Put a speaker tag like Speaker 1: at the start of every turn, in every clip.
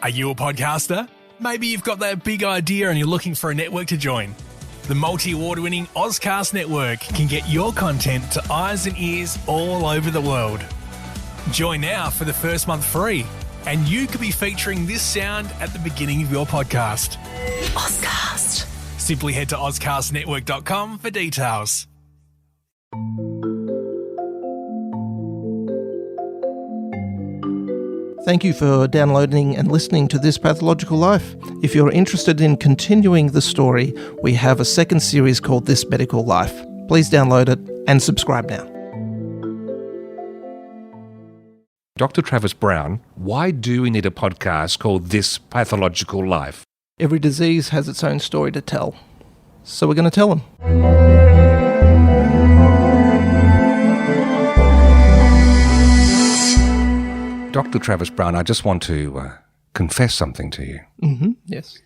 Speaker 1: Are you a podcaster? Maybe you've got that big idea and you're looking for a network to join. The multi-award-winning Ozcast Network can get your content to eyes and ears all over the world. Join now for the first month free, and you could be featuring this sound at the beginning of your podcast.
Speaker 2: Ozcast.
Speaker 1: Simply head to ozcastnetwork.com for details.
Speaker 3: Thank you for downloading and listening to This Pathological Life. If you're interested in continuing the story, we have a second series called This Medical Life. Please download it and subscribe now.
Speaker 4: Dr. Travis Brown, why do we need a podcast called This Pathological Life?
Speaker 3: Every disease has its own story to tell. So we're going to tell them.
Speaker 4: Dr. Travis Brown, I just want to confess something to you.
Speaker 3: Mm-hmm. Yes.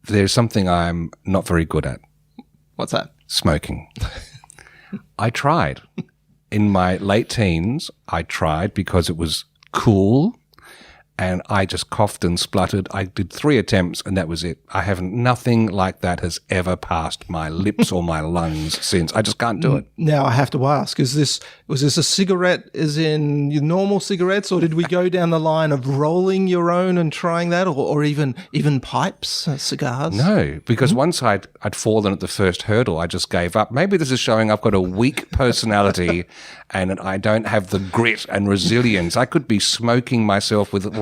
Speaker 4: There's something I'm not very good at.
Speaker 3: What's that?
Speaker 4: Smoking. I tried. In my late teens, I tried because it was cool, and I just coughed and spluttered. I did 3 attempts, and that was it. Nothing like that has ever passed my lips or my lungs since. I just can't do it.
Speaker 3: Now I have to ask, was this a cigarette as in your normal cigarettes, or did we go down the line of rolling your own and trying that, or even pipes, cigars?
Speaker 4: No, because once I'd fallen at the first hurdle, I just gave up. Maybe this is showing I've got a weak personality and I don't have the grit and resilience. I could be smoking myself with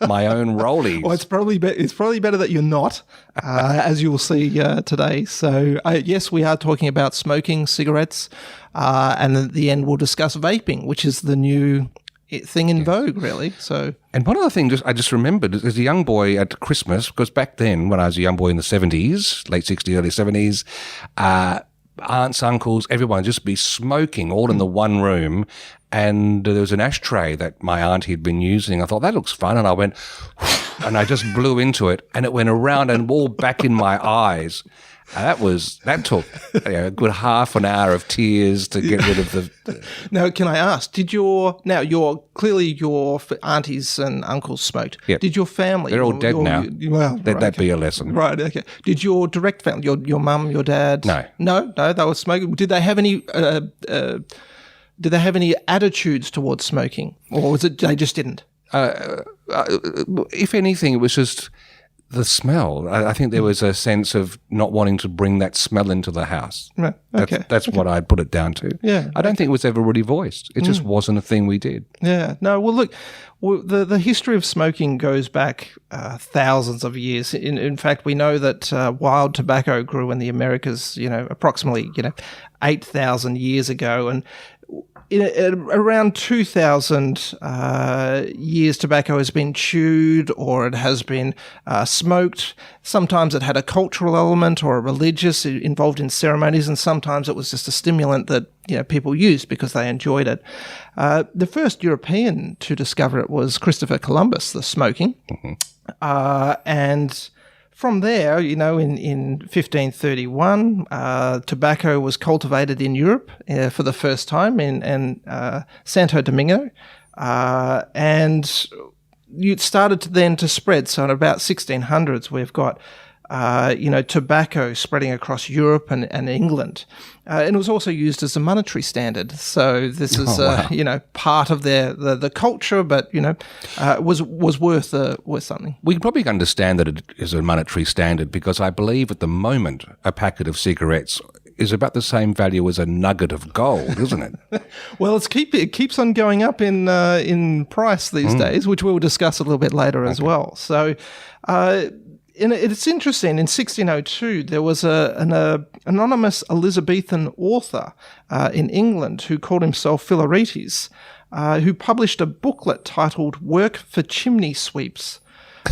Speaker 4: my own rollies.
Speaker 3: Well, it's probably better that you're not, as you will see today. So, yes, we are talking about smoking cigarettes, and at the end we'll discuss vaping, which is the new thing in vogue, really. So,
Speaker 4: and one other thing I just remembered, as a young boy at Christmas, because back then when I was a young boy in the 70s, late 60s, early 70s, aunts, uncles, everyone just be smoking all in the one room. And there was an ashtray that my auntie had been using. I thought, that looks fun. And I went, and I just blew into it, and it went around and all back in my eyes. And that took a good half an hour of tears to get rid of the.
Speaker 3: Now, can I ask? Clearly your aunties and uncles smoked.
Speaker 4: Yep.
Speaker 3: Did your family?
Speaker 4: They're all dead now.
Speaker 3: Well,
Speaker 4: that'd be a lesson,
Speaker 3: right? Okay. Did your direct family, your mum, your dad? No, they were smoking. Did they have any? Did they have any attitudes towards smoking, or was it they just didn't?
Speaker 4: If anything, it was just the smell. I think there was a sense of not wanting to bring that smell into the house.
Speaker 3: Right. Okay.
Speaker 4: That's what I'd put it down to.
Speaker 3: Yeah.
Speaker 4: I don't think it was ever really voiced. It just wasn't a thing we did.
Speaker 3: Yeah. No. Well, look, the history of smoking goes back thousands of years. In fact, we know that wild tobacco grew in the Americas, approximately 8,000 years ago, and around 2,000 years, tobacco has been chewed or it has been smoked. Sometimes it had a cultural element or a religious involved in ceremonies, and sometimes it was just a stimulant that people used because they enjoyed it. The first European to discover it was Christopher Columbus, the smoking, and from there, in 1531, tobacco was cultivated in Europe for the first time in Santo Domingo, and it started to spread. So in about 1600s, we've got tobacco spreading across Europe and England. And it was also used as a monetary standard. So this is, part of the culture, but, was worth something.
Speaker 4: We can probably understand that it is a monetary standard because I believe at the moment a packet of cigarettes is about the same value as a nugget of gold, isn't it?
Speaker 3: Well, it keeps on going up in price these days, which we'll discuss a little bit later as well. So, it's interesting. In 1602, there was an anonymous Elizabethan author in England who called himself Philaretes, who published a booklet titled "Work for Chimney Sweeps."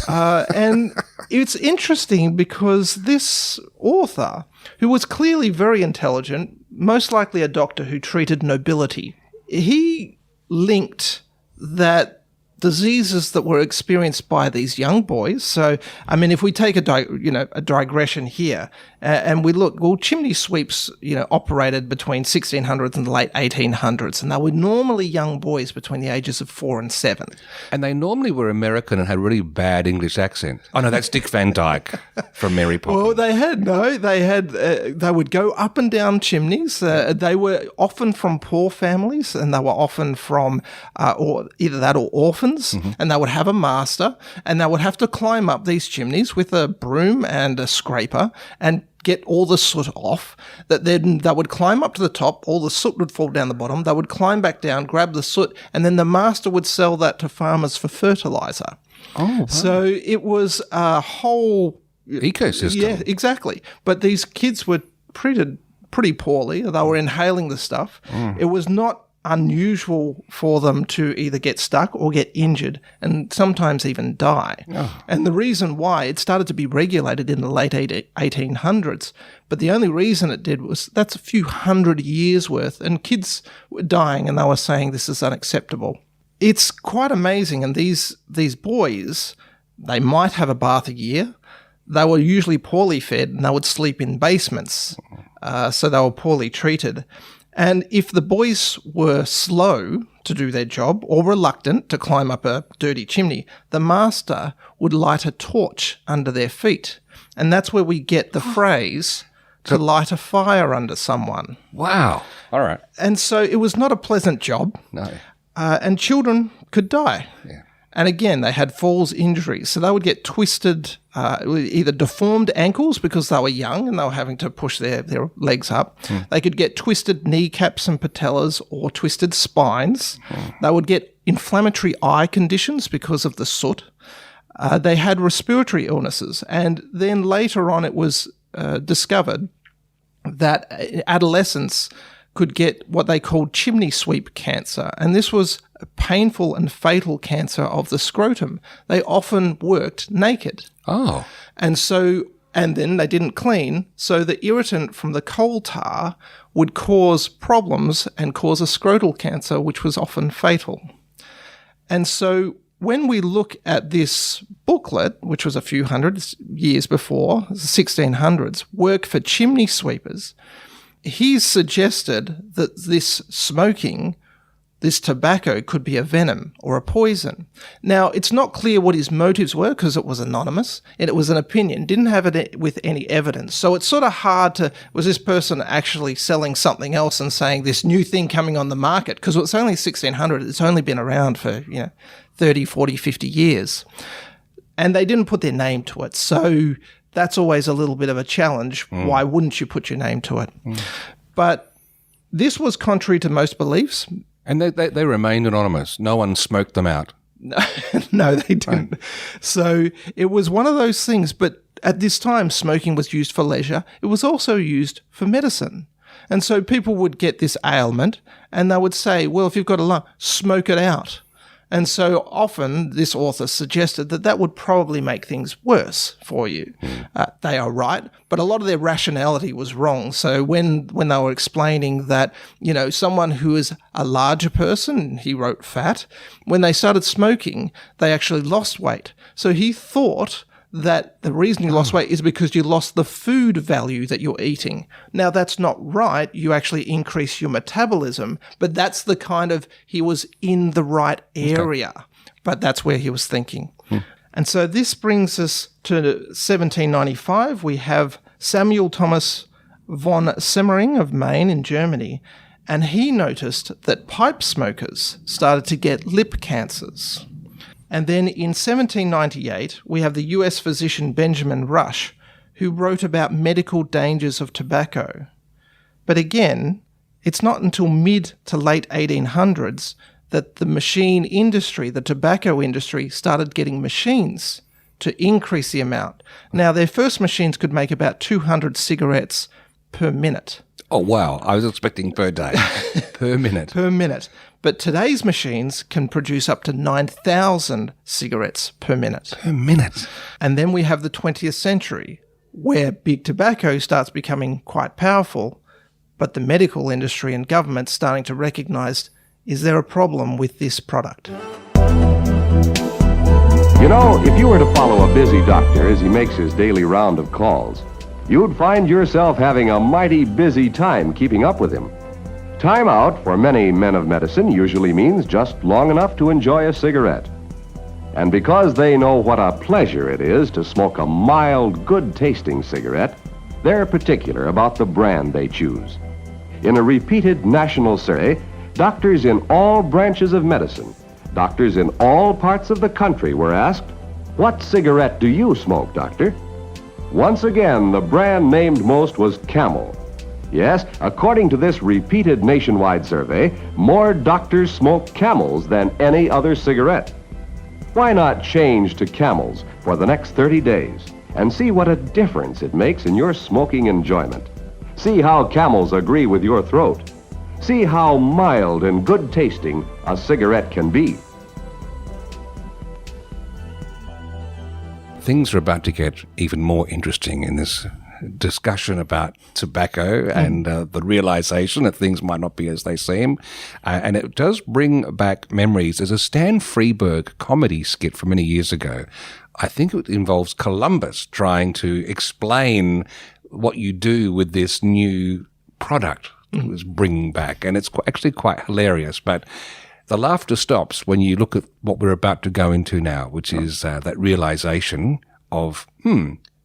Speaker 3: And it's interesting because this author, who was clearly very intelligent, most likely a doctor who treated nobility, he linked that diseases that were experienced by these young boys. So, I mean, if we take a digression here, And we look, well, chimney sweeps, operated between 1600s and the late 1800s, and they were normally young boys between the ages of 4 and 7.
Speaker 4: And they normally were American and had really bad English accent. Oh, no, that's Dick Van Dyke from Mary Poppins.
Speaker 3: Well, they would go up and down chimneys. They were often from poor families, and they were often from or either that or orphans, and they would have a master, and they would have to climb up these chimneys with a broom and a scraper and get all the soot off. That then they would climb up to the top, all the soot would fall down the bottom, they would climb back down, grab the soot, and then the master would sell that to farmers for fertilizer.
Speaker 4: Oh, wow.
Speaker 3: So it was a whole
Speaker 4: ecosystem.
Speaker 3: Yeah, exactly. But these kids were treated pretty poorly. They were inhaling the stuff. It was not unusual for them to either get stuck or get injured and sometimes even die. And the reason why it started to be regulated in the late 1800s, but the only reason it did was that's a few hundred years worth, and kids were dying and they were saying this is unacceptable. It's quite amazing. And these boys, they might have a bath a year. They were usually poorly fed and they would sleep in basements. So they were poorly treated. And if the boys were slow to do their job or reluctant to climb up a dirty chimney, the master would light a torch under their feet. And that's where we get the phrase, to light a fire under someone.
Speaker 4: Wow. All right.
Speaker 3: And so it was not a pleasant job.
Speaker 4: No.
Speaker 3: And children could die.
Speaker 4: Yeah.
Speaker 3: And again, they had falls injuries. So they would get twisted, either deformed ankles because they were young and they were having to push their legs up. They could get twisted kneecaps and patellas or twisted spines. They would get inflammatory eye conditions because of the soot. They had respiratory illnesses. And then later on, it was discovered that adolescents could get what they called chimney sweep cancer. And this was a painful and fatal cancer of the scrotum. They often worked naked.
Speaker 4: Oh.
Speaker 3: And then they didn't clean, so the irritant from the coal tar would cause problems and cause a scrotal cancer, which was often fatal. And so when we look at this booklet, which was a few hundred years before, the 1600s, Work for Chimney Sweepers, he's suggested that this smoking, this tobacco, could be a venom or a poison. Now, it's not clear what his motives were because it was anonymous and it was an opinion, didn't have it with any evidence. So it's sort of hard to, was this person actually selling something else and saying this new thing coming on the market? Because it's only 1600, it's only been around for 30, 40, 50 years. And they didn't put their name to it. So that's always a little bit of a challenge. Why wouldn't you put your name to it? But this was contrary to most beliefs.
Speaker 4: And they remained anonymous. No one smoked them out.
Speaker 3: No, they didn't. Right. So it was one of those things. But at this time, smoking was used for leisure. It was also used for medicine. And so people would get this ailment and they would say, well, if you've got a lung, smoke it out. And so often this author suggested that that would probably make things worse for you. They are right, but a lot of their rationality was wrong. So when they were explaining that, someone who is a larger person, he wrote fat, when they started smoking, they actually lost weight. So he thought that the reason you lost weight is because you lost the food value that you're eating. Now, that's not right. You actually increase your metabolism, but that's the kind of, he was in the right area, but that's where he was thinking. And so this brings us to 1795. We have Samuel Thomas von Semmering of Maine in Germany, and he noticed that pipe smokers started to get lip cancers. And then in 1798, we have the US physician Benjamin Rush, who wrote about medical dangers of tobacco. But again, it's not until mid to late 1800s that the machine industry, the tobacco industry, started getting machines to increase the amount. Now, their first machines could make about 200 cigarettes per minute.
Speaker 4: Oh, wow. I was expecting per day. Per minute.
Speaker 3: Per minute. But today's machines can produce up to 9,000 cigarettes per minute.
Speaker 4: Per minute.
Speaker 3: And then we have the 20th century, where big tobacco starts becoming quite powerful, but the medical industry and government starting to recognise, is there a problem with this product?
Speaker 2: If you were to follow a busy doctor as he makes his daily round of calls, you'd find yourself having a mighty busy time keeping up with him. Time out for many men of medicine usually means just long enough to enjoy a cigarette. And because they know what a pleasure it is to smoke a mild, good-tasting cigarette, they're particular about the brand they choose. In a repeated national survey, doctors in all branches of medicine, doctors in all parts of the country were asked, "What cigarette do you smoke, doctor?" Once again, the brand named most was Camel. Yes, according to this repeated nationwide survey, more doctors smoke Camels than any other cigarette. Why not change to Camels for the next 30 days and see what a difference it makes in your smoking enjoyment? See how Camels agree with your throat. See how mild and good tasting a cigarette can be.
Speaker 4: Things are about to get even more interesting in this discussion about tobacco and the realization that things might not be as they seem. And it does bring back memories. There's a Stan Freberg comedy skit from many years ago. I think it involves Columbus trying to explain what you do with this new product it was bringing back. And it's actually quite hilarious. But the laughter stops when you look at what we're about to go into now, which is that realization of,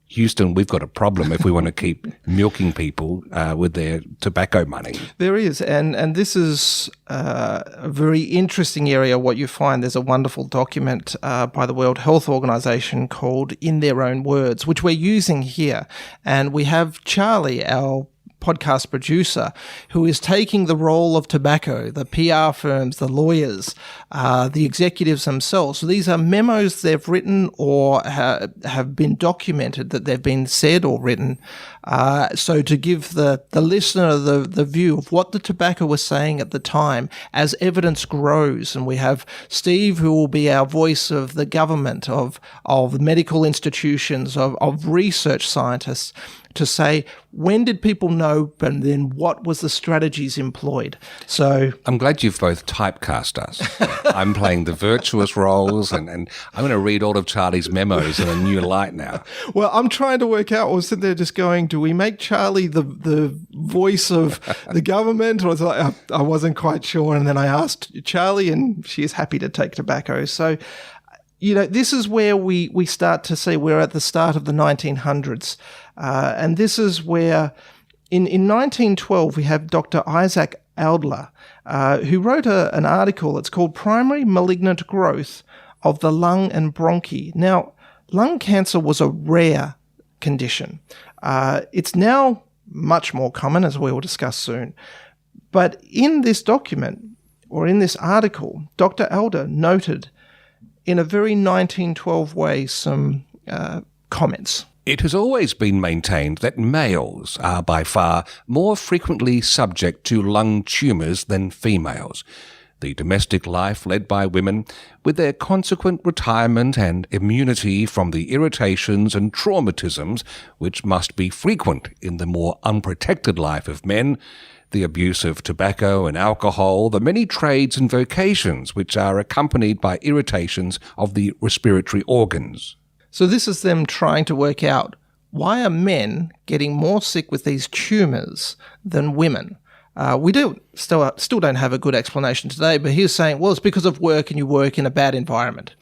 Speaker 4: Houston, we've got a problem if we want to keep milking people with their tobacco money.
Speaker 3: There is, and this is a very interesting area. What you find, there's a wonderful document by the World Health Organization called In Their Own Words, which we're using here. And we have Charlie, our podcast producer, who is taking the role of tobacco, the PR firms, the lawyers, the executives themselves. So these are memos they've written or have been documented that they've been said or written. So to give the listener the view of what the tobacco was saying at the time as evidence grows. And we have Steve, who will be our voice of the government, of medical institutions, of research scientists, to say, when did people know, and then what was the strategies employed? So
Speaker 4: I'm glad you've both typecast us. I'm playing the virtuous roles, and I'm going to read all of Charlie's memos in a new light now.
Speaker 3: Well, I'm trying to work out, I was sitting there just going, do we make Charlie the voice of the government? Or was I wasn't quite sure. And then I asked Charlie, and she is happy to take tobacco. So, this is where we start to see we're at the start of the 1900s. And this is where in 1912 we have Dr. Isaac Adler, who wrote an article. It's called Primary Malignant Growth of the Lung and Bronchi. Now, lung cancer was a rare condition. It's now much more common, as we will discuss soon. But in this document, or in this article, Dr. Adler noted in a very 1912 way some comments.
Speaker 4: It has always been maintained that males are by far more frequently subject to lung tumours than females. The domestic life led by women, with their consequent retirement and immunity from the irritations and traumatisms which must be frequent in the more unprotected life of men, the abuse of tobacco and alcohol, the many trades and vocations which are accompanied by irritations of the respiratory organs.
Speaker 3: So this is them trying to work out, why are men getting more sick with these tumours than women? We still don't have a good explanation today, but he's saying, well, it's because of work and you work in a bad environment.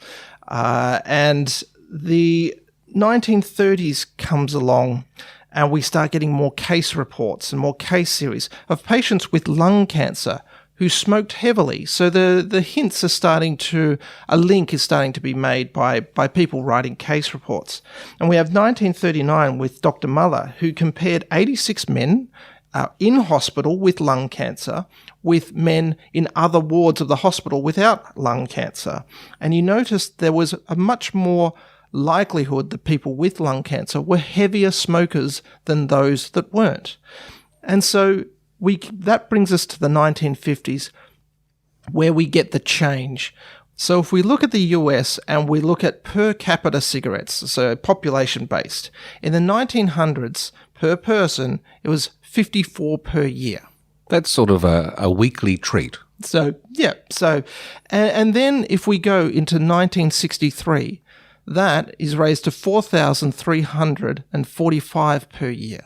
Speaker 3: And the 1930s comes along and we start getting more case reports and more case series of patients with lung cancer who smoked heavily. So the hints are a link is starting to be made by people writing case reports. And we have 1939 with Dr. Muller, who compared 86 men in hospital with lung cancer with men in other wards of the hospital without lung cancer. And you noticed there was a much more likelihood that people with lung cancer were heavier smokers than those that weren't. And so that brings us to the 1950s, where we get the change. So if we look at the US and we look at per capita cigarettes, so population-based, in the 1900s, per person, it was 54 per year.
Speaker 4: That's sort of a weekly treat.
Speaker 3: So, yeah. So, and then if we go into 1963, That is raised to $4,345 per year.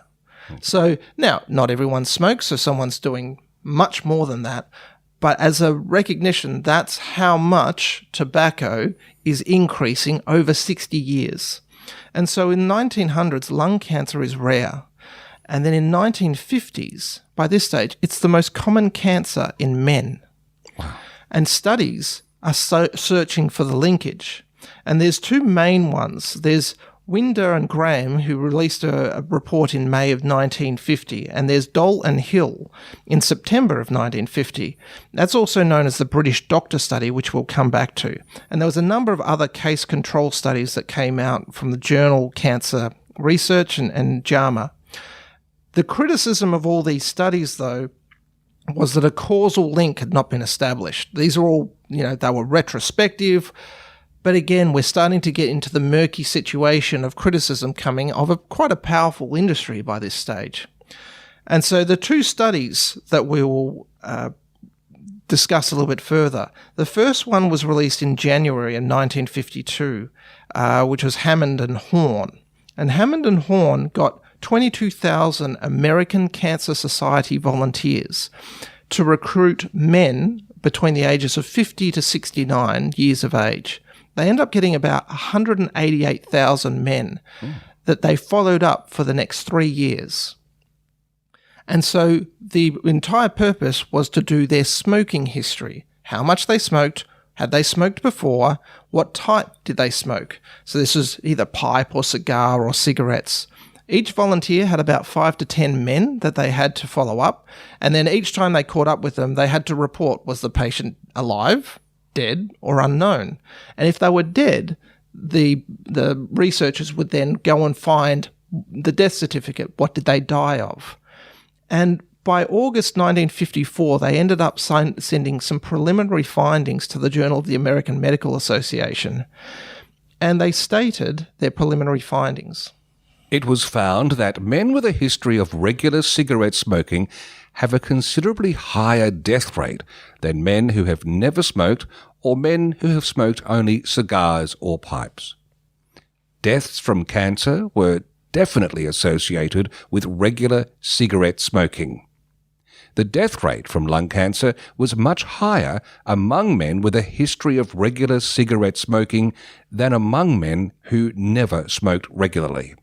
Speaker 3: So now, not everyone smokes, so someone's doing much more than that. But as a recognition, that's how much tobacco is increasing over 60 years. And so in 1900s, lung cancer is rare. And then in 1950s, by this stage, it's the most common cancer in men. Wow. And studies are searching for the linkage. And there's two main ones. There's Winder and Graham, who released a report in May of 1950, and there's Dole and Hill in September of 1950. That's also known as the British Doctor Study, which we'll come back to. And there was a number of other case control studies that came out from the journal Cancer Research and JAMA. The criticism of all these studies, though, was that a causal link had not been established. These are all, they were retrospective. But again, we're starting to get into the murky situation of criticism coming of quite a powerful industry by this stage. And so the two studies that we will discuss a little bit further. The first one was released in January in 1952, which was Hammond and Horn. And Hammond and Horn got 22,000 American Cancer Society volunteers to recruit men between the ages of 50 to 69 years of age. They end up getting about 188,000 men that they followed up for the next 3 years. And so the entire purpose was to do their smoking history. How much they smoked, had they smoked before, what type did they smoke? So this is either pipe or cigar or cigarettes. Each volunteer had about 5 to 10 men that they had to follow up. And then each time they caught up with them, they had to report, was the patient alive, dead, or unknown? And if they were dead, the researchers would then go and find the death certificate. What did they die of? And by August 1954, they ended up sending some preliminary findings to the Journal of the American Medical Association. And they stated their preliminary findings.
Speaker 4: It was found that men with a history of regular cigarette smoking have a considerably higher death rate than men who have never smoked or men who have smoked only cigars or pipes. Deaths from cancer were definitely associated with regular cigarette smoking. The death rate from lung cancer was much higher among men with a history of regular cigarette smoking than among men who never smoked regularly.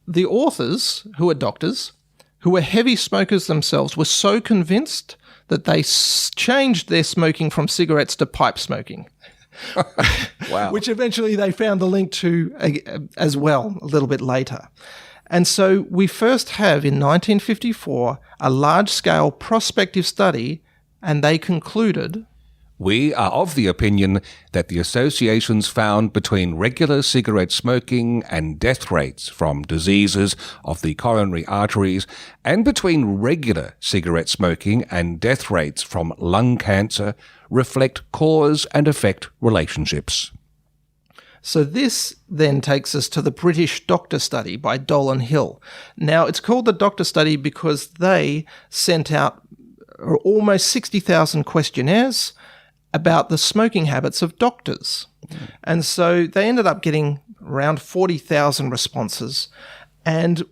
Speaker 3: The authors, who are doctors, who were heavy smokers themselves, were so convinced that they changed their smoking from cigarettes to pipe smoking.
Speaker 4: Wow.
Speaker 3: Which eventually they found the link to as well a little bit later. And so we first have in 1954 a large-scale prospective study, and they concluded,
Speaker 4: "We are of the opinion that the associations found between regular cigarette smoking and death rates from diseases of the coronary arteries and between regular cigarette smoking and death rates from lung cancer reflect cause and effect relationships."
Speaker 3: So this then takes us to the British Doctor Study by Dole and Hill. Now, it's called the Doctor Study because they sent out almost 60,000 questionnaires about the smoking habits of doctors. And so they ended up getting around 40,000 responses. And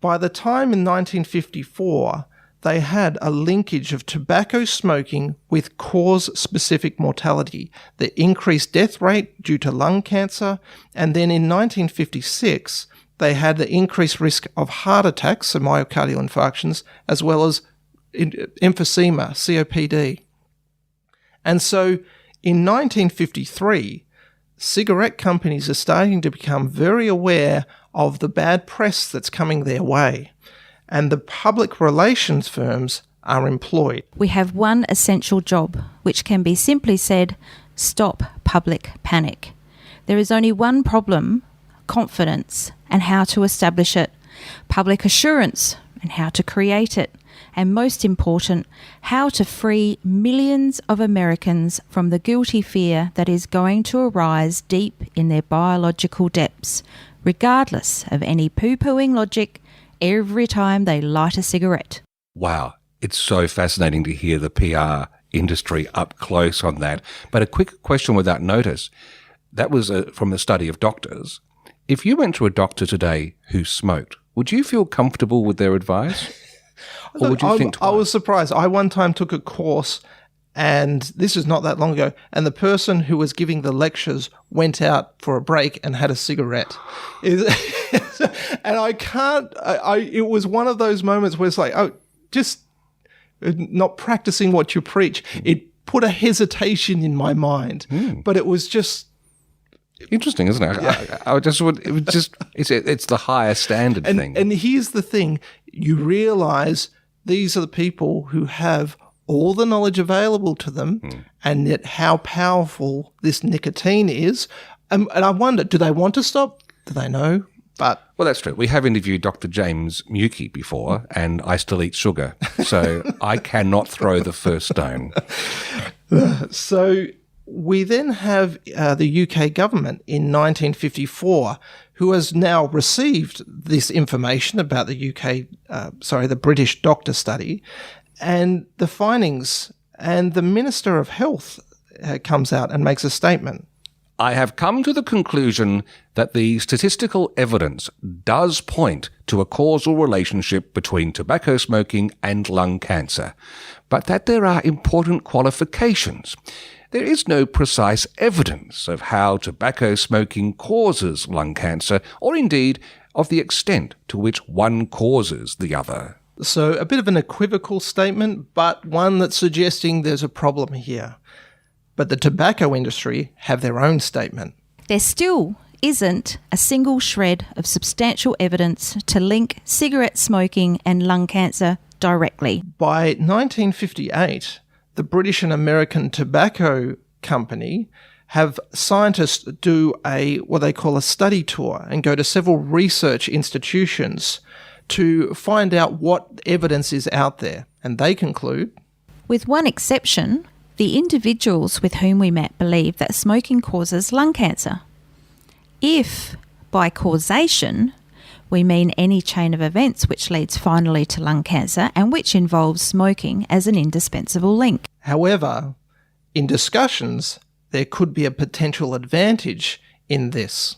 Speaker 3: by the time in 1954, they had a linkage of tobacco smoking with cause-specific mortality, the increased death rate due to lung cancer, and then in 1956, they had the increased risk of heart attacks, so myocardial infarctions, as well as emphysema, COPD. And so in 1953, cigarette companies are starting to become very aware of the bad press that's coming their way, and the public relations firms are employed.
Speaker 5: We have one essential job, which can be simply said, stop public panic. There is only one problem, confidence, and how to establish it, public assurance, and how to create it, and most important, how to free millions of Americans from the guilty fear that is going to arise deep in their biological depths, regardless of any poo-pooing logic, every time they light a cigarette.
Speaker 4: Wow, it's so fascinating to hear the PR industry up close on that. But a quick question without notice. that was from a study of doctors. If you went to a doctor today who smoked, would you feel comfortable with their advice? Or would you think twice?
Speaker 3: I was surprised. I one time took a course, and this is not that long ago, and the person who was giving the lectures went out for a break and had a cigarette. And I can't, it was one of those moments where it's like, oh, just not practicing what you preach. It put a hesitation in my mind, but it was just...
Speaker 4: Interesting, isn't it? Yeah. I just would. It would just. It's the higher standard thing.
Speaker 3: And here's the thing: you realise these are the people who have all the knowledge available to them, and yet how powerful this nicotine is. And I wonder, do they want to stop? Do they know? But
Speaker 4: well, that's true. We have interviewed Dr. James Mukey before, and I still eat sugar, so I cannot throw the first stone.
Speaker 3: So. We then have the UK government in 1954, who has now received this information about the the British doctor study, and the findings, and the Minister of Health comes out and makes a statement.
Speaker 4: I have come to the conclusion that the statistical evidence does point to a causal relationship between tobacco smoking and lung cancer, but that there are important qualifications. There is no precise evidence of how tobacco smoking causes lung cancer, or indeed of the extent to which one causes the other.
Speaker 3: So a bit of an equivocal statement, but one that's suggesting there's a problem here. But the tobacco industry have their own statement.
Speaker 5: There still isn't a single shred of substantial evidence to link cigarette smoking and lung cancer directly.
Speaker 3: By 1958, the British and American Tobacco Company have scientists do what they call a study tour and go to several research institutions to find out what evidence is out there. And they conclude,
Speaker 5: with one exception, the individuals with whom we met believe that smoking causes lung cancer. If, by causation, we mean any chain of events which leads finally to lung cancer and which involves smoking as an indispensable link.
Speaker 3: However, in discussions, there could be a potential advantage in this.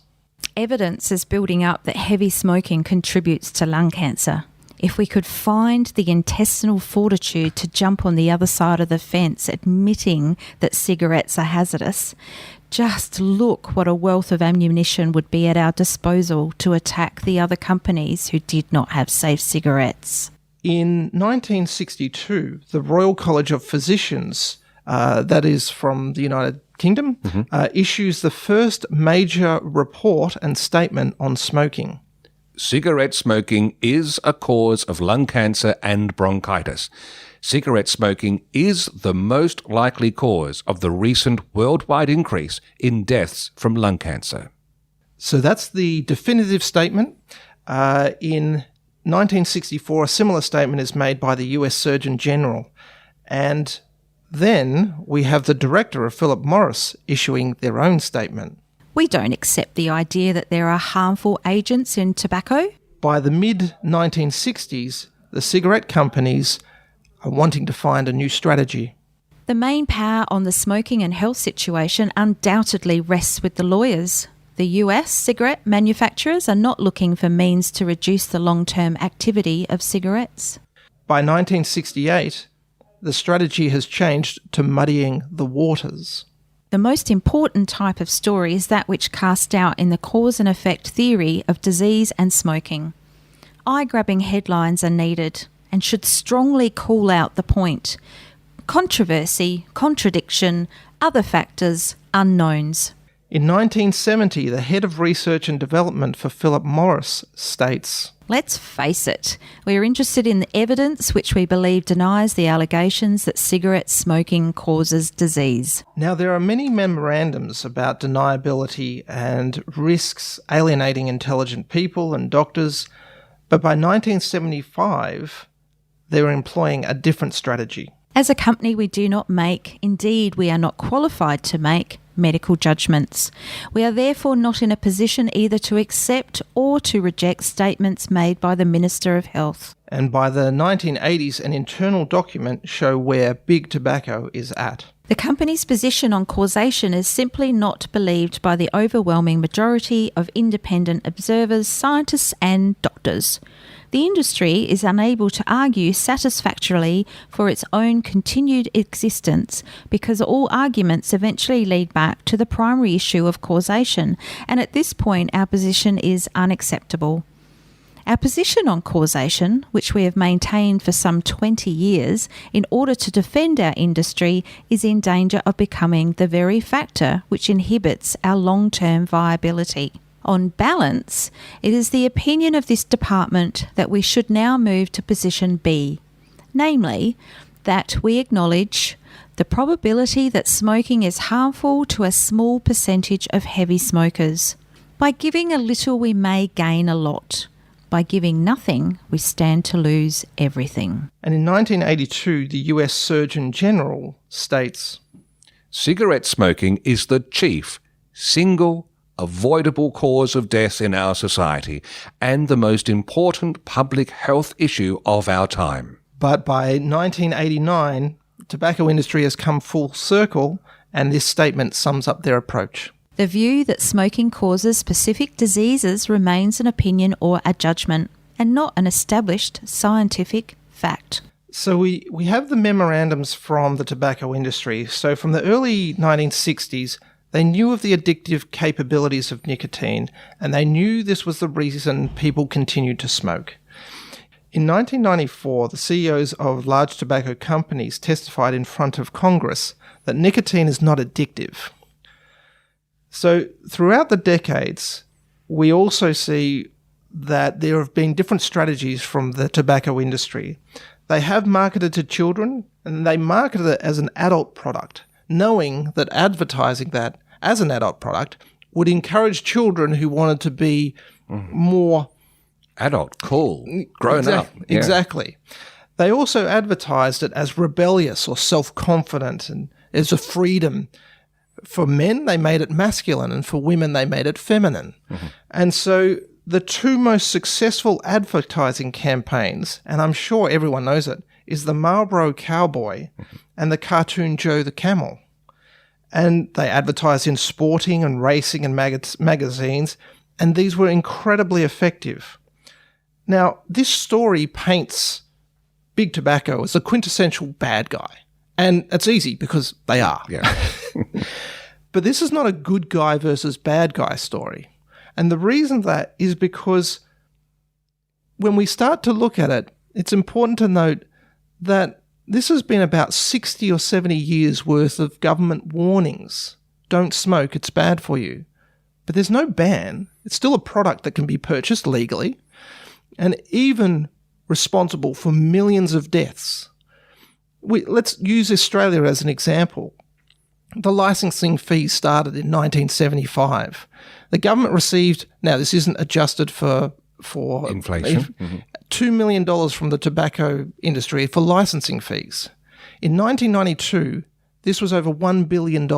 Speaker 5: Evidence is building up that heavy smoking contributes to lung cancer. If we could find the intestinal fortitude to jump on the other side of the fence admitting that cigarettes are hazardous, just look what a wealth of ammunition would be at our disposal to attack the other companies who did not have safe cigarettes.
Speaker 3: In 1962, the Royal College of Physicians, that is from the United Kingdom, issues the first major report and statement on smoking.
Speaker 4: Cigarette smoking is a cause of lung cancer and bronchitis. Cigarette smoking is the most likely cause of the recent worldwide increase in deaths from lung cancer.
Speaker 3: So that's the definitive statement. In 1964, a similar statement is made by the US Surgeon General. And then we have the director of Philip Morris issuing their own statement.
Speaker 5: We don't accept the idea that there are harmful agents in tobacco.
Speaker 3: By the mid-1960s, the cigarette companies are wanting to find a new strategy.
Speaker 5: The main power on the smoking and health situation undoubtedly rests with the lawyers. The US cigarette manufacturers are not looking for means to reduce the long-term activity of cigarettes.
Speaker 3: By 1968, the strategy has changed to muddying the waters.
Speaker 5: The most important type of story is that which casts doubt in the cause and effect theory of disease and smoking. Eye-grabbing headlines are needed and should strongly call out the point. Controversy, contradiction, other factors, unknowns.
Speaker 3: In 1970, the head of research and development for Philip Morris states,
Speaker 5: let's face it, we are interested in the evidence which we believe denies the allegations that cigarette smoking causes disease.
Speaker 3: Now, there are many memorandums about deniability and risks alienating intelligent people and doctors, but by 1975, they were employing a different strategy.
Speaker 5: As a company, we do not make, indeed we are not qualified to make, medical judgments. We are therefore not in a position either to accept or to reject statements made by the Minister of Health.
Speaker 3: And by the 1980s, an internal document show where big tobacco is at.
Speaker 5: The company's position on causation is simply not believed by the overwhelming majority of independent observers, scientists, and doctors. The industry is unable to argue satisfactorily for its own continued existence because all arguments eventually lead back to the primary issue of causation, and at this point our position is unacceptable. Our position on causation, which we have maintained for some 20 years in order to defend our industry, is in danger of becoming the very factor which inhibits our long-term viability. On balance, it is the opinion of this department that we should now move to position B, namely, that we acknowledge the probability that smoking is harmful to a small percentage of heavy smokers. By giving a little, we may gain a lot. By giving nothing, we stand to lose everything.
Speaker 3: And in 1982, the US Surgeon General states,
Speaker 4: cigarette smoking is the chief, single, avoidable cause of death in our society and the most important public health issue of our time.
Speaker 3: But by 1989, the tobacco industry has come full circle, and this statement sums up their approach.
Speaker 5: The view that smoking causes specific diseases remains an opinion or a judgment, and not an established scientific fact.
Speaker 3: So we have the memorandums from the tobacco industry. So from the early 1960s, they knew of the addictive capabilities of nicotine, and they knew this was the reason people continued to smoke. In 1994, the CEOs of large tobacco companies testified in front of Congress that nicotine is not addictive. So throughout the decades, we also see that there have been different strategies from the tobacco industry. They have marketed to children, and they marketed it as an adult product, knowing that advertising that as an adult product would encourage children who wanted to be more
Speaker 4: adult, cool, grown up. Yeah.
Speaker 3: Exactly. They also advertised it as rebellious or self-confident and as a freedom. For men, they made it masculine, and for women, they made it feminine. Mm-hmm. And so the two most successful advertising campaigns, and I'm sure everyone knows it, is the Marlboro Cowboy and the cartoon Joe the Camel. And they advertised in sporting and racing and magazines, and these were incredibly effective. Now, this story paints Big Tobacco as a quintessential bad guy. And it's easy because they are.
Speaker 4: Yeah.
Speaker 3: But this is not a good guy versus bad guy story. And the reason that is because when we start to look at it, it's important to note that this has been about 60 or 70 years worth of government warnings. Don't smoke, it's bad for you. But there's no ban. It's still a product that can be purchased legally and even responsible for millions of deaths. Let's use Australia as an example. The licensing fee started in 1975. The government received, now this isn't adjusted for
Speaker 4: inflation,
Speaker 3: $2 million from the tobacco industry for licensing fees. In 1992, this was over $1 billion.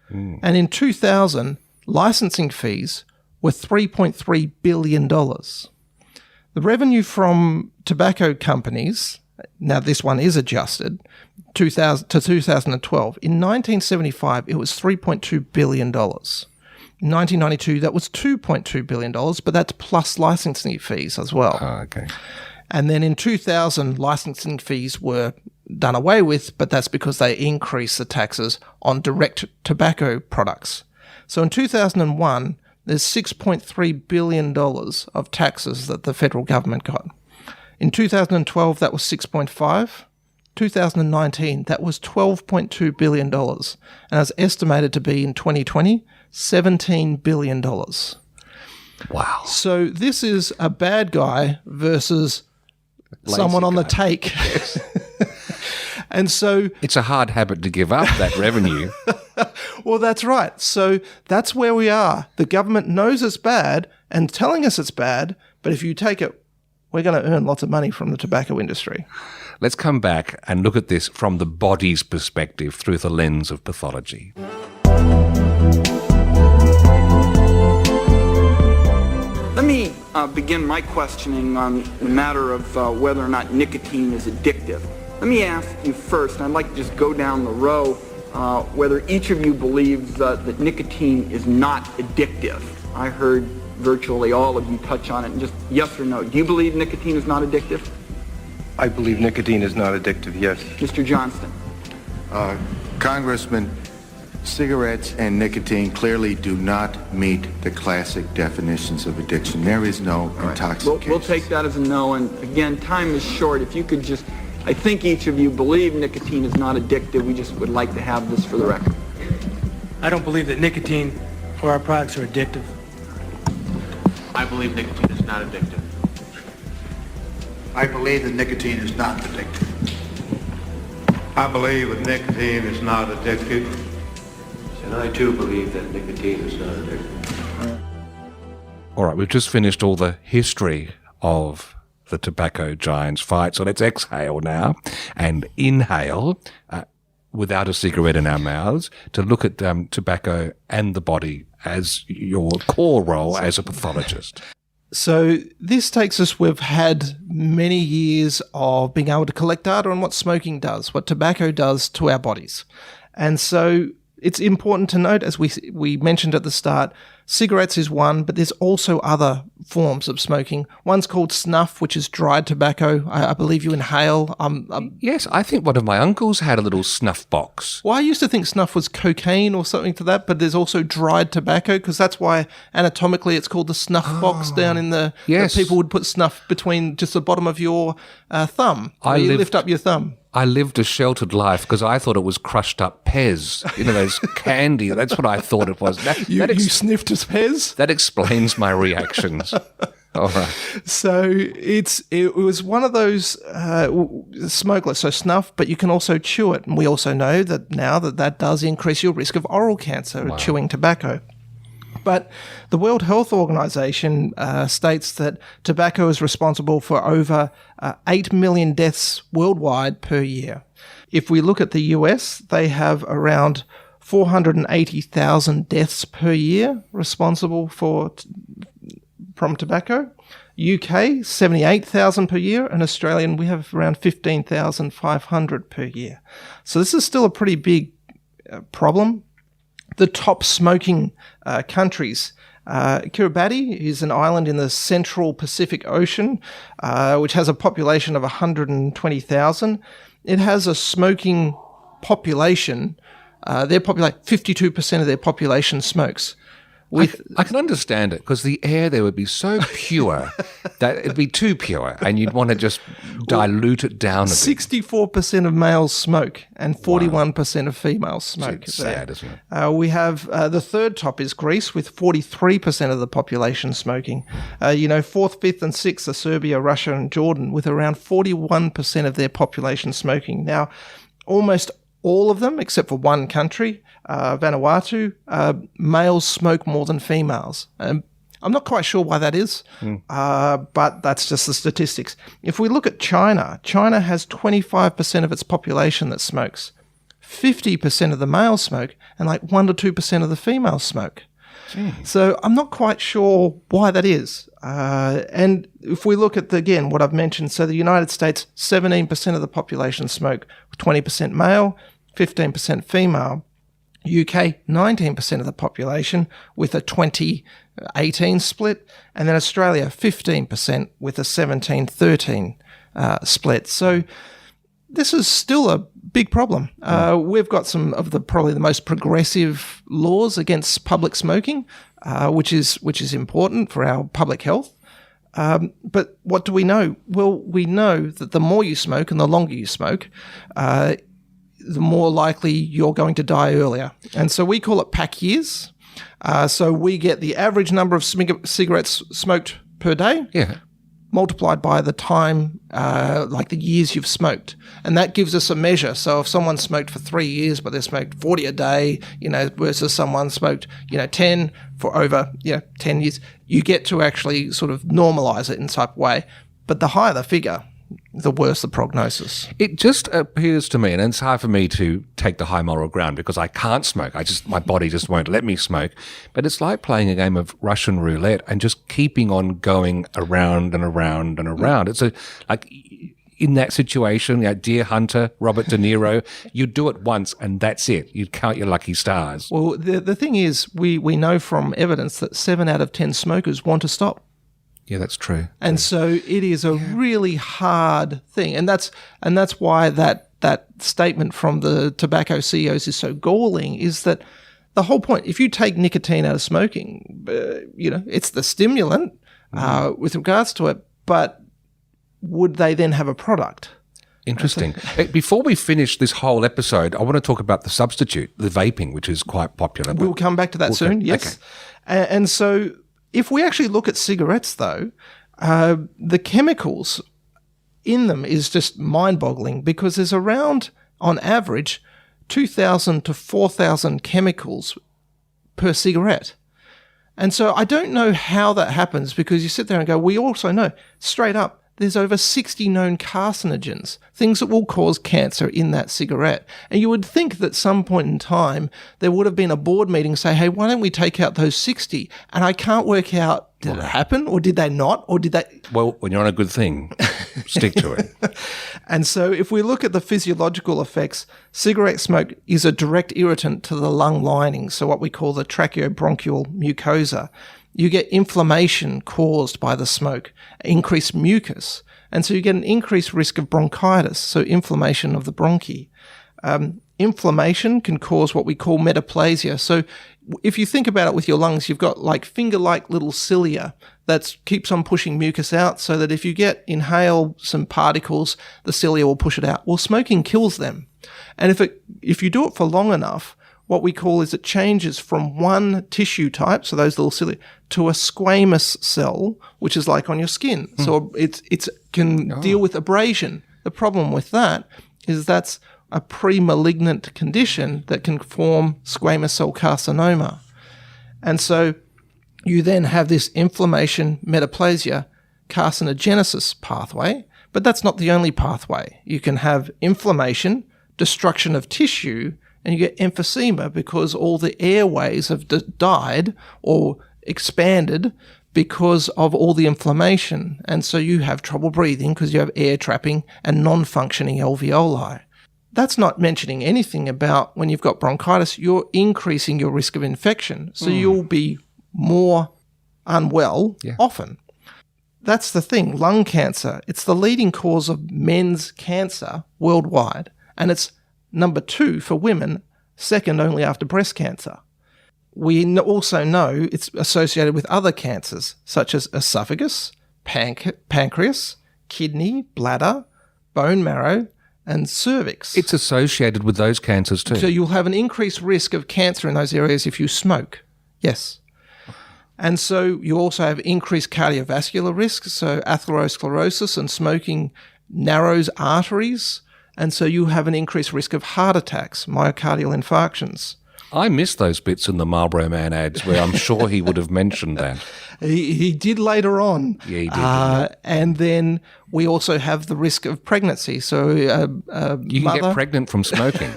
Speaker 3: And in 2000, licensing fees were $3.3 billion. The revenue from tobacco companies, now this one is adjusted, 2000 to 2012. In 1975, it was $3.2 billion. In 1992, that was $2.2 billion, but that's plus licensing fees as well.
Speaker 4: Oh, okay.
Speaker 3: And then in 2000, licensing fees were done away with, but that's because they increased the taxes on direct tobacco products. So in 2001, there's $6.3 billion of taxes that the federal government got. In 2012, that was 6.5. 2019, that was $12.2 billion. And it's estimated to be in 2020, $17 billion.
Speaker 4: Wow.
Speaker 3: So this is a bad guy versus someone on the take.
Speaker 4: Yes.
Speaker 3: And so
Speaker 4: it's a hard habit to give up, that revenue.
Speaker 3: Well, that's right. So that's where we are. The government knows it's bad and telling us it's bad, but if you take it, we're going to earn lots of money from the tobacco industry.
Speaker 4: Let's come back and look at this from the body's perspective through the lens of pathology.
Speaker 6: Let me begin my questioning on the matter of whether or not nicotine is addictive. Let me ask you first, and I'd like to just go down the row, whether each of you believes that nicotine is not addictive. I heard virtually all of you touch on it, and just yes or no. Do you believe nicotine is not addictive?
Speaker 7: I believe nicotine is not addictive, yes.
Speaker 6: Mr. Johnston.
Speaker 8: Congressman, cigarettes and nicotine clearly do not meet the classic definitions of addiction. There is no intoxication.
Speaker 6: We'll take that as a no, and again, time is short. If you could just, I think each of you believe nicotine is not addictive. We just would like to have this for the record.
Speaker 9: I don't believe that nicotine or our products are addictive.
Speaker 10: I believe nicotine is not addictive.
Speaker 11: I believe that nicotine is not addictive.
Speaker 12: I believe that nicotine is not addictive.
Speaker 10: And I too believe that nicotine is not addictive.
Speaker 4: All right, we've just finished all the history of the tobacco giants fight, so let's exhale now and inhale without a cigarette in our mouths to look at tobacco and the body as your core role as a pathologist.
Speaker 3: So this takes us, we've had many years of being able to collect data on what smoking does, what tobacco does to our bodies. And so it's important to note, as we mentioned at the start, cigarettes is one, but there's also other forms of smoking. One's called snuff, which is dried tobacco. I believe you inhale.
Speaker 4: Yes, I think one of my uncles had a little snuff box.
Speaker 3: Well, I used to think snuff was cocaine or something to that, but there's also dried tobacco, because that's why anatomically it's called the snuff box down in the...
Speaker 4: Yes.
Speaker 3: People would put snuff between just the bottom of your thumb. You lift up your thumb.
Speaker 4: I lived a sheltered life because I thought it was crushed up Pez. You know, those candy. That's what I thought it was.
Speaker 3: You sniffed as Pez?
Speaker 4: That explains my reactions. All right.
Speaker 3: So it was one of those smokeless, so snuff, but you can also chew it. And we also know that now that does increase your risk of oral cancer, chewing tobacco. But the World Health Organization states that tobacco is responsible for over 8 million deaths worldwide per year. If we look at the US, they have around 480,000 deaths per year responsible from tobacco. UK, 78,000 per year, and Australian, we have around 15,500 per year. So this is still a pretty big problem. The top smoking countries, Kiribati is an island in the central Pacific Ocean, which has a population of 120,000. It has a smoking population. 52% of their population smokes.
Speaker 4: I can understand it because the air there would be so pure that it'd be too pure and you'd want to just dilute it down a bit.
Speaker 3: 64% of males smoke and 41% of females smoke.
Speaker 4: It's sad, isn't it?
Speaker 3: We have the third top is Greece with 43% of the population smoking. Fourth, fifth and sixth are Serbia, Russia and Jordan with around 41% of their population smoking. Now, almost all of them, except for one country, Vanuatu, males smoke more than females. I'm not quite sure why that is, but that's just the statistics. If we look at China, China has 25% of its population that smokes. 50% of the males smoke, and like 1 to 2% of the females smoke. Jeez. So I'm not quite sure why that is. And if we look at, again, what I've mentioned, so the United States, 17% of the population smoke, 20% male, 15% female. UK, 19% of the population with a 20-18 split. And then Australia, 15% with a 17-13 split. So this is still a big problem. We've got some of probably the most progressive laws against public smoking, which is important for our public health. But what do we know? Well, we know that the more you smoke and the longer you smoke, the more likely you're going to die earlier. And so we call it pack years. So we get the average number of cigarettes smoked per day, multiplied by the time, like the years you've smoked. And that gives us a measure. So if someone smoked for 3 years, but they smoked 40 a day, versus someone smoked, 10 for over, 10 years, you get to actually sort of normalize it in some type of way. But the higher the figure, the worse the prognosis.
Speaker 4: It just appears to me, and it's hard for me to take the high moral ground because I can't smoke. My body just won't let me smoke. But it's like playing a game of Russian roulette and just keeping on going around and around and around. It's in that situation, Deer Hunter, Robert De Niro, you'd do it once and that's it. You'd count your lucky stars.
Speaker 3: Well, the thing is, we know from evidence that 7 out of 10 smokers want to stop.
Speaker 4: Yeah, that's true.
Speaker 3: And so it is a really hard thing. And that's why that statement from the tobacco CEOs is so galling, is that the whole point, if you take nicotine out of smoking, it's the stimulant with regards to it, but would they then have a product?
Speaker 4: Interesting. Before we finish this whole episode, I want to talk about the substitute, the vaping, which is quite popular.
Speaker 3: We'll come back to that soon, yes. Okay. And so if we actually look at cigarettes, though, the chemicals in them is just mind-boggling, because there's around, on average, 2,000 to 4,000 chemicals per cigarette. And so I don't know how that happens, because you sit there and go, we also know, straight up, there's over 60 known carcinogens, things that will cause cancer in that cigarette. And you would think that some point in time there would have been a board meeting say, hey, why don't we take out those 60? And I can't work out, did it happen or did they not? Or did they?
Speaker 4: Well, when you're on a good thing, stick to it.
Speaker 3: And so if we look at the physiological effects, cigarette smoke is a direct irritant to the lung lining, so what we call the tracheobronchial mucosa. You get inflammation caused by the smoke, increased mucus, and so you get an increased risk of bronchitis, so inflammation of the bronchi. Inflammation can cause what we call metaplasia. So if you think about it with your lungs, you've got like finger-like little cilia that keeps on pushing mucus out, so that if you inhale some particles, the cilia will push it out. Well, smoking kills them. And if you do it for long enough, what we call is it changes from one tissue type, so those little cilia, to a squamous cell, which is like on your skin. So it can deal with abrasion. The problem with that is that's a pre-malignant condition that can form squamous cell carcinoma. And so you then have this inflammation, metaplasia, carcinogenesis pathway, but that's not the only pathway. You can have inflammation, destruction of tissue, and you get emphysema because all the airways have died or expanded because of all the inflammation. And so you have trouble breathing because you have air trapping and non-functioning alveoli. That's not mentioning anything about when you've got bronchitis, you're increasing your risk of infection. So you'll be more unwell often. That's the thing. Lung cancer, it's the leading cause of men's cancer worldwide. And it's number 2 for women, second only after breast cancer. We also know it's associated with other cancers, such as esophagus, pancreas, kidney, bladder, bone marrow, and cervix.
Speaker 4: It's associated with those cancers too.
Speaker 3: So you'll have an increased risk of cancer in those areas if you smoke. Yes. And so you also have increased cardiovascular risk, so atherosclerosis, and smoking narrows arteries. And so you have an increased risk of heart attacks, myocardial infarctions.
Speaker 4: I miss those bits in the Marlboro Man ads where I'm sure he would have mentioned that.
Speaker 3: He did later on.
Speaker 4: Yeah, he did.
Speaker 3: And then we also have the risk of pregnancy. So
Speaker 4: you can get pregnant from smoking.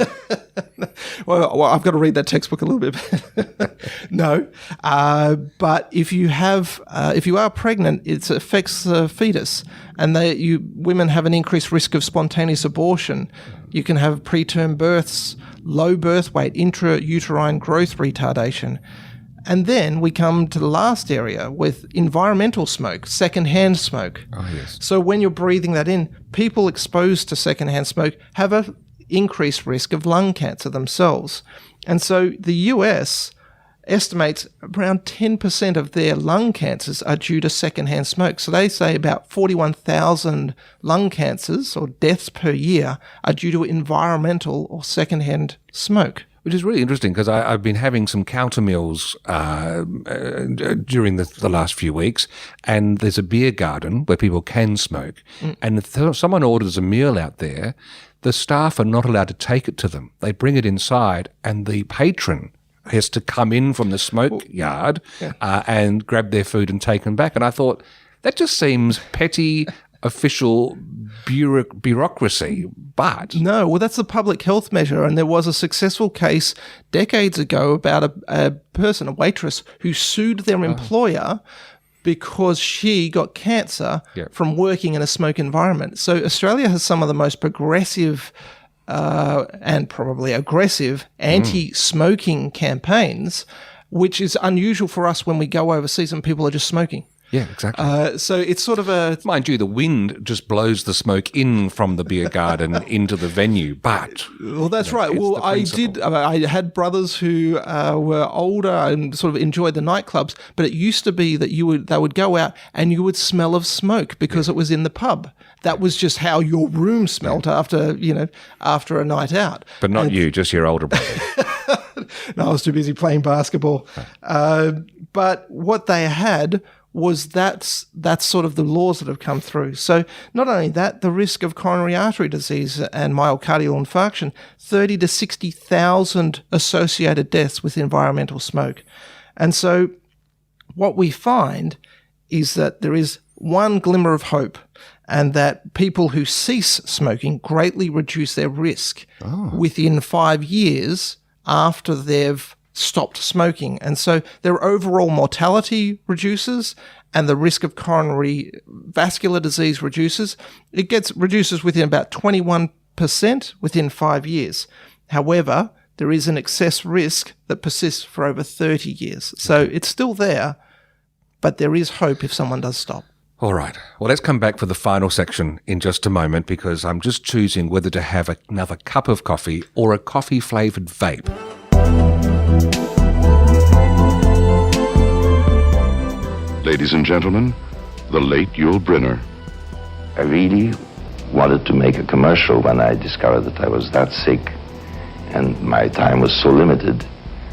Speaker 3: well, I've got to read that textbook a little bit. No. But if you are pregnant, it affects the fetus. And women have an increased risk of spontaneous abortion. You can have preterm births, low birth weight, intrauterine growth retardation. And then we come to the last area with environmental smoke, secondhand smoke.
Speaker 4: Oh, yes.
Speaker 3: So when you're breathing that in, people exposed to secondhand smoke have an increased risk of lung cancer themselves. And so the US estimates around 10% of their lung cancers are due to secondhand smoke. So they say about 41,000 lung cancers or deaths per year are due to environmental or secondhand smoke.
Speaker 4: Which is really interesting because I've been having some counter meals during the last few weeks, and there's a beer garden where people can smoke. And if someone orders a meal out there, the staff are not allowed to take it to them. They bring it inside, and the patron has to come in from the smoke yard and grab their food and take them back. And I thought, that just seems petty official bureaucracy, but...
Speaker 3: No, well, that's a public health measure, and there was a successful case decades ago about a person, a waitress, who sued their employer because she got cancer from working in a smoke environment. So Australia has some of the most progressive and probably aggressive anti-smoking campaigns, which is unusual for us when we go overseas and people are just smoking.
Speaker 4: Yeah, exactly.
Speaker 3: So it's sort of a...
Speaker 4: Mind you, the wind just blows the smoke in from the beer garden into the venue, but...
Speaker 3: Well, that's right. Well, I had brothers who were older and sort of enjoyed the nightclubs, but it used to be that they would go out and you would smell of smoke because it was in the pub. That was just how your room smelt after a night out.
Speaker 4: But not you, just your older brother.
Speaker 3: No, I was too busy playing basketball. But what they had was that's sort of the laws that have come through. So not only that, the risk of coronary artery disease and myocardial infarction, 30 to 60,000 associated deaths with environmental smoke. And so what we find is that there is one glimmer of hope, and that people who cease smoking greatly reduce their risk within 5 years after they've stopped smoking. And so their overall mortality reduces and the risk of coronary vascular disease reduces. It reduces within about 21% within 5 years. However, there is an excess risk that persists for over 30 years. So it's still there, but there is hope if someone does stop.
Speaker 4: All right. Well, let's come back for the final section in just a moment, because I'm just choosing whether to have another cup of coffee or a coffee-flavoured vape.
Speaker 13: Ladies and gentlemen, the late Yul Brynner.
Speaker 14: I really wanted to make a commercial when I discovered that I was that sick and my time was so limited.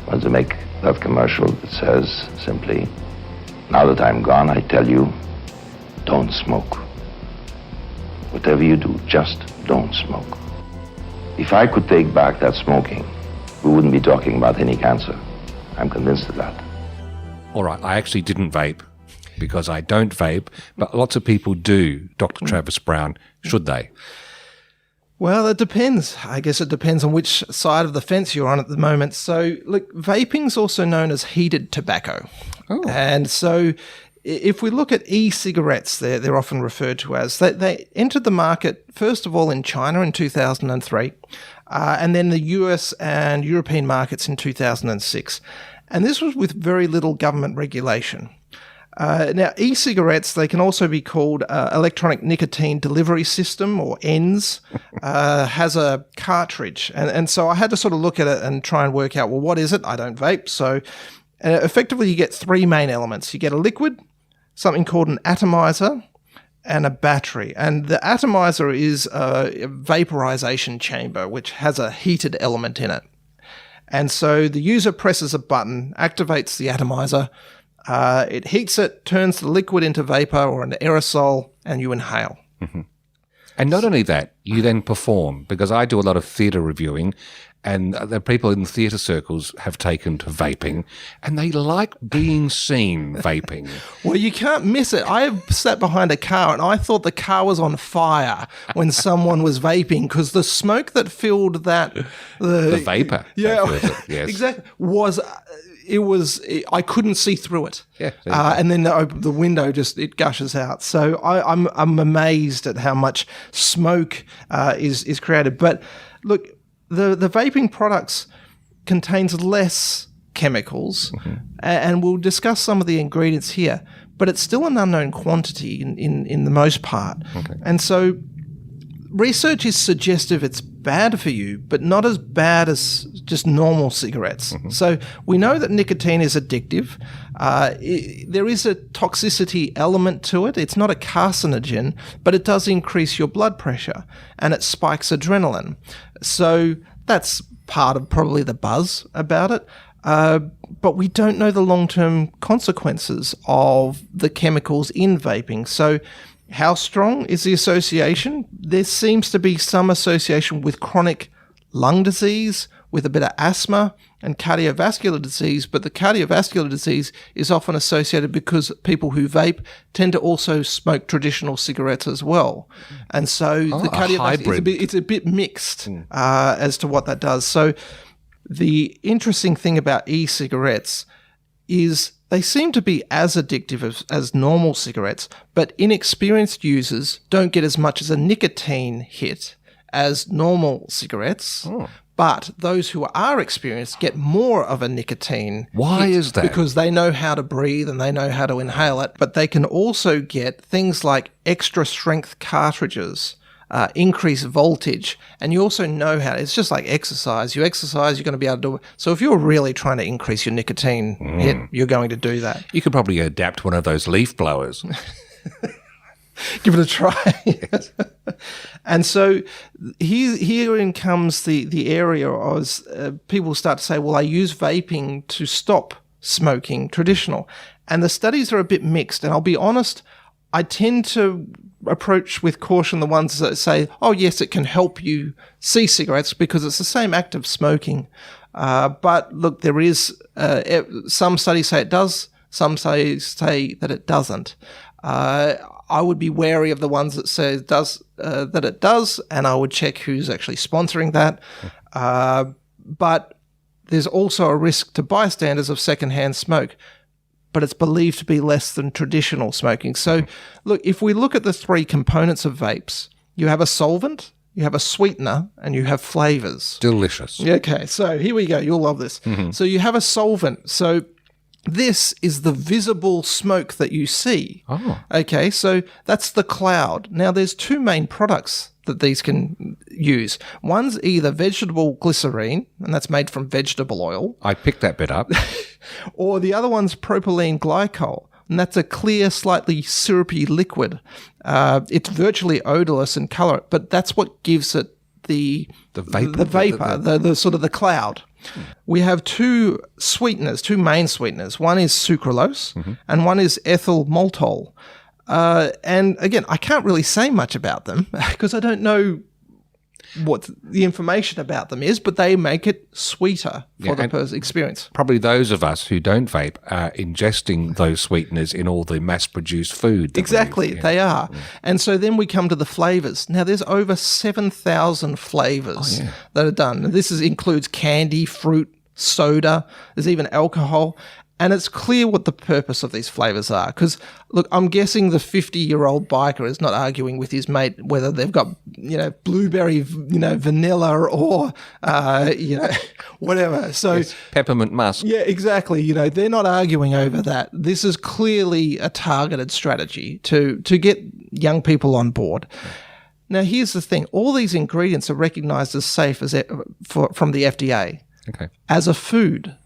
Speaker 14: I wanted to make that commercial that says simply, now that I'm gone, I tell you, don't smoke. Whatever you do, just don't smoke. If I could take back that smoking, we wouldn't be talking about any cancer. I'm convinced of that.
Speaker 4: All right, I actually didn't vape because I don't vape, but lots of people do, Dr. Travis Brown. Should they?
Speaker 3: Well, it depends. I guess it depends on which side of the fence you're on at the moment. So, look, vaping's also known as heated tobacco. Oh. And so if we look at e-cigarettes, they're often referred to as, they entered the market, first of all, in China in 2003, and then the US and European markets in 2006. And this was with very little government regulation. Now, e-cigarettes, they can also be called electronic nicotine delivery system, or ENDS, has a cartridge. And so I had to sort of look at it and try and work out, well, what is it? I don't vape. So effectively, you get three main elements. You get a liquid, something called an atomizer, and a battery. And the atomizer is a vaporization chamber, which has a heated element in it. And so the user presses a button, activates the atomizer, it heats it, turns the liquid into vapor or an aerosol, and you inhale.
Speaker 4: Mm-hmm. And not only that, you then perform, because I do a lot of theatre reviewing, and the people in the theatre circles have taken to vaping, and they like being seen vaping.
Speaker 3: Well, you can't miss it. I have sat behind a car, and I thought the car was on fire when someone was vaping, because the smoke that filled that...
Speaker 4: The vapour.
Speaker 3: Yeah,
Speaker 4: yes.
Speaker 3: Exactly. I couldn't see through it.
Speaker 4: Yeah.
Speaker 3: And then the window it gushes out. So I'm amazed at how much smoke is created. But look, the vaping products contains less chemicals, and we'll discuss some of the ingredients here, but it's still an unknown quantity in the most part. Okay. And so research is suggestive it's bad for you, but not as bad as just normal cigarettes. Mm-hmm. So we know that nicotine is addictive. There is a toxicity element to it. It's not a carcinogen, but it does increase your blood pressure and it spikes adrenaline. So that's part of probably the buzz about it. But we don't know the long-term consequences of the chemicals in vaping. So how strong is the association? There seems to be some association with chronic lung disease, with a bit of asthma and cardiovascular disease, but the cardiovascular disease is often associated because people who vape tend to also smoke traditional cigarettes as well. And so the cardiovascular, it's a bit mixed as to what that does. So the interesting thing about e-cigarettes is they seem to be as addictive as normal cigarettes, but inexperienced users don't get as much as a nicotine hit as normal cigarettes. But those who are experienced get more of a nicotine
Speaker 4: Why
Speaker 3: hit
Speaker 4: is that?
Speaker 3: Because they know how to breathe and they know how to inhale it, but they can also get things like extra strength cartridges, increased voltage, and you also know how. It's just like exercise. You exercise, you're going to be able to do it. So if you're really trying to increase your nicotine hit, you're going to do that.
Speaker 4: You could probably adapt one of those leaf blowers.
Speaker 3: Give it a try. And so herein comes the area as people start to say, well, I use vaping to stop smoking traditional. And the studies are a bit mixed. And I'll be honest, I tend to approach with caution the ones that say, oh, yes, it can help you see cigarettes because it's the same act of smoking. But look, there is some studies say it does, some say that it doesn't. I would be wary of the ones that say it does, that it does, and I would check who's actually sponsoring that. But there's also a risk to bystanders of secondhand smoke, but it's believed to be less than traditional smoking. So, look, if we look at the three components of vapes, you have a solvent, you have a sweetener, and you have flavors.
Speaker 4: Delicious.
Speaker 3: Okay, so here we go. You'll love this. So you have a solvent. So this is the visible smoke that you see. Okay, so that's the cloud. Now, there's two main products that these can use. One's either vegetable glycerine, and that's made from vegetable oil.
Speaker 4: I picked that bit up.
Speaker 3: Or the other one's propylene glycol, and that's a clear, slightly syrupy liquid. It's virtually odorless in color, but that's what gives it the vapor, the sort of the cloud. We have two sweeteners, two main sweeteners. One is sucralose and one is ethyl maltol. And again, I can't really say much about them because I don't know what the information about them is, but they make it sweeter for the person's experience.
Speaker 4: Probably those of us who don't vape are ingesting those sweeteners in all the mass-produced food.
Speaker 3: Exactly, they are. And so then we come to the flavors. Now, there's over 7,000 flavors that are done. This includes candy, fruit, soda. There's even alcohol. And it's clear what the purpose of these flavors are. Because, look, I'm guessing the 50-year-old biker is not arguing with his mate whether they've got, blueberry, vanilla or, whatever. So
Speaker 4: peppermint musk.
Speaker 3: Yeah, exactly. They're not arguing over that. This is clearly a targeted strategy to get young people on board. Now, here's the thing. All these ingredients are recognized as safe from the FDA as a food.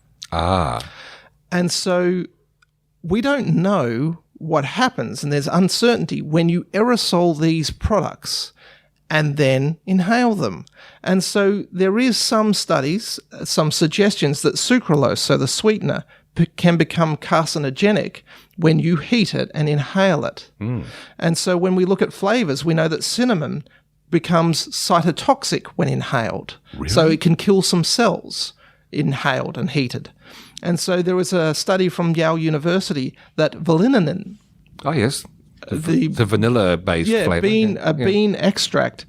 Speaker 3: And so we don't know what happens, and there's uncertainty when you aerosol these products and then inhale them. And so there is some studies, some suggestions that sucralose, so the sweetener, can become carcinogenic when you heat it and inhale it. And so when we look at flavors, we know that cinnamon becomes cytotoxic when inhaled.
Speaker 4: Really?
Speaker 3: So it can kill some cells inhaled and heated. And so there was a study from Yale University that vanillin,
Speaker 4: the vanilla-based flavor.
Speaker 3: Bean extract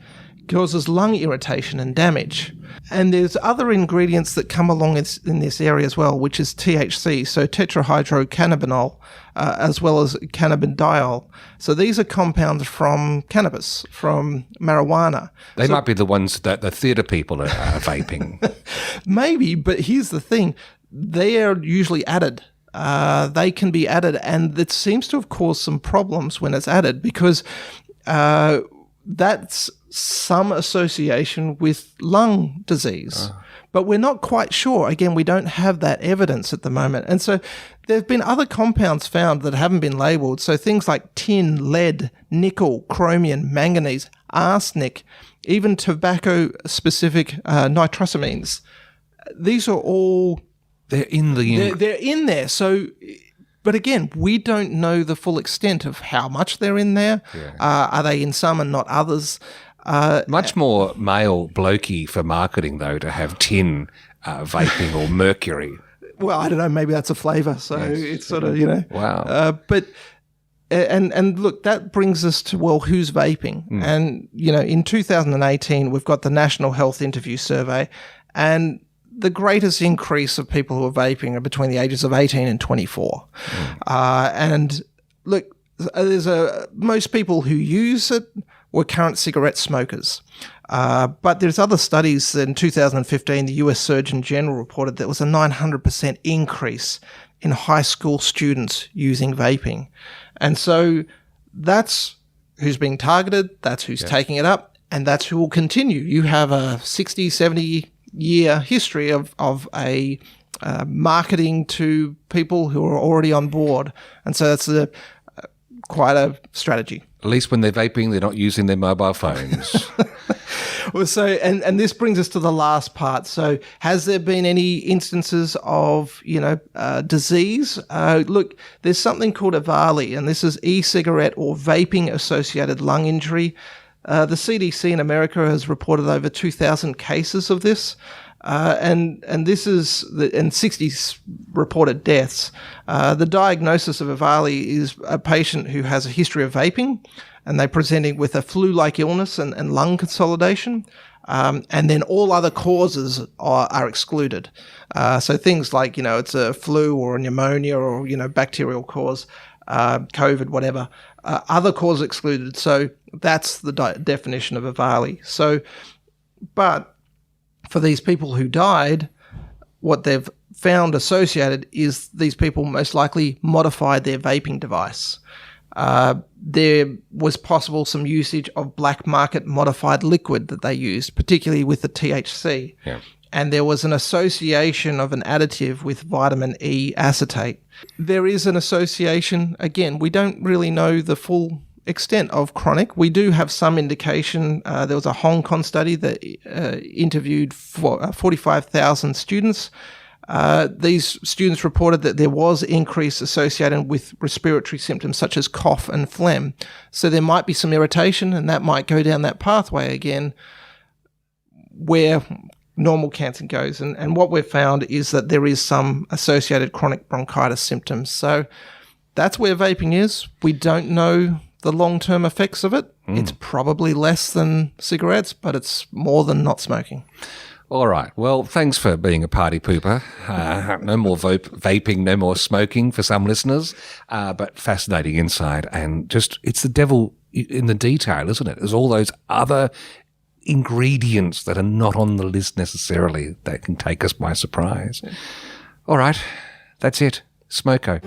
Speaker 3: causes lung irritation and damage. And there's other ingredients that come along in this area as well, which is THC, so tetrahydrocannabinol, as well as cannabidiol. So these are compounds from cannabis, from marijuana.
Speaker 4: They might be the ones that the theatre people are vaping.
Speaker 3: Maybe, but here's the thing. They are usually added. They can be added, and it seems to have caused some problems when it's added because that's some association with lung disease. But we're not quite sure. Again, we don't have that evidence at the moment. And so there have been other compounds found that haven't been labelled. So things like tin, lead, nickel, chromium, manganese, arsenic, even tobacco-specific nitrosamines. These are all...
Speaker 4: They're in
Speaker 3: there. So, but again, we don't know the full extent of how much they're in there. Are they in some and not others?
Speaker 4: Much more male blokey for marketing, though, to have tin vaping or mercury.
Speaker 3: Well, I don't know. Maybe that's a flavour. So it's sort of,
Speaker 4: Wow.
Speaker 3: But and look, that brings us to, well, who's vaping? And, in 2018, we've got the National Health Interview Survey, and the greatest increase of people who are vaping are between the ages of 18 and 24. And look, most people who use it were current cigarette smokers. But there's other studies. In 2015, the US Surgeon General reported there was a 900% increase in high school students using vaping. And so that's who's being targeted, that's who's taking it up, and that's who will continue. You have a 60, 70-year history of a marketing to people who are already on board. And so that's quite a strategy.
Speaker 4: At least when they're vaping, they're not using their mobile phones.
Speaker 3: Well, so, and this brings us to the last part. So has there been any instances of, disease? Look, there's something called EVALI, and this is e-cigarette or vaping-associated lung injury. The CDC in America has reported over 2,000 cases of this. And this is and 60 reported deaths. The diagnosis of EVALI is a patient who has a history of vaping, and they're presenting with a flu-like illness and lung consolidation, and then all other causes are excluded. So things like it's a flu or a pneumonia or bacterial cause, COVID, whatever. Other causes excluded. So that's the definition of EVALI. So, but for these people who died, what they've found associated is these people most likely modified their vaping device. There was possible some usage of black market modified liquid that they used, particularly with the THC. Yeah. And there was an association of an additive with vitamin E acetate. There is an association. Again, we don't really know the full extent of chronic. We do have some indication. There was a Hong Kong study that interviewed 45,000 students. These students reported that there was increase associated with respiratory symptoms such as cough and phlegm. So there might be some irritation, and that might go down that pathway again where normal cancer goes. And what we've found is that there is some associated chronic bronchitis symptoms. So that's where vaping is. We don't know the long-term effects of it. It's probably less than cigarettes, but it's more than not smoking.
Speaker 4: All right. Well, thanks for being a party pooper. No more vaping, no more smoking for some listeners, but fascinating insight. And just, it's the devil in the detail, isn't it? There's all those other ingredients that are not on the list necessarily that can take us by surprise. All right. That's it. Smoko.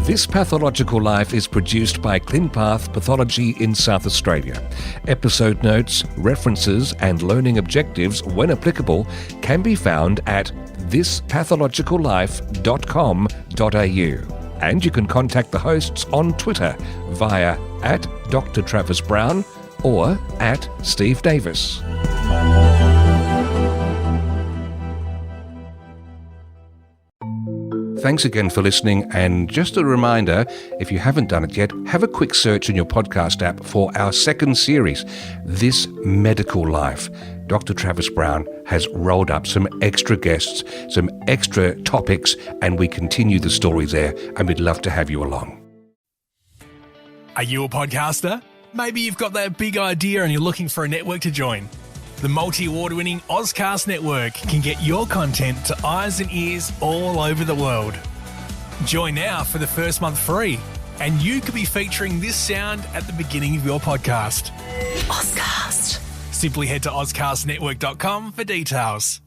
Speaker 4: This Pathological Life is produced by ClinPath Pathology in South Australia. Episode notes, references and learning objectives, when applicable, can be found at thispathologicallife.com.au. And you can contact the hosts on Twitter via @Dr. Travis Brown or @Steve Davis. Thanks again for listening, and just a reminder, if you haven't done it yet, have a quick search in your podcast app for our second series, This Medical Life. Dr. Travis Brown has rolled up some extra guests, some extra topics, and we continue the story there, and we'd love to have you along.
Speaker 1: Are you a podcaster? Maybe you've got that big idea and you're looking for a network to join. The multi-award-winning Ozcast Network can get your content to eyes and ears all over the world. Join now for the first month free, and you could be featuring this sound at the beginning of your podcast.
Speaker 15: Ozcast.
Speaker 1: Simply head to ozcastnetwork.com for details.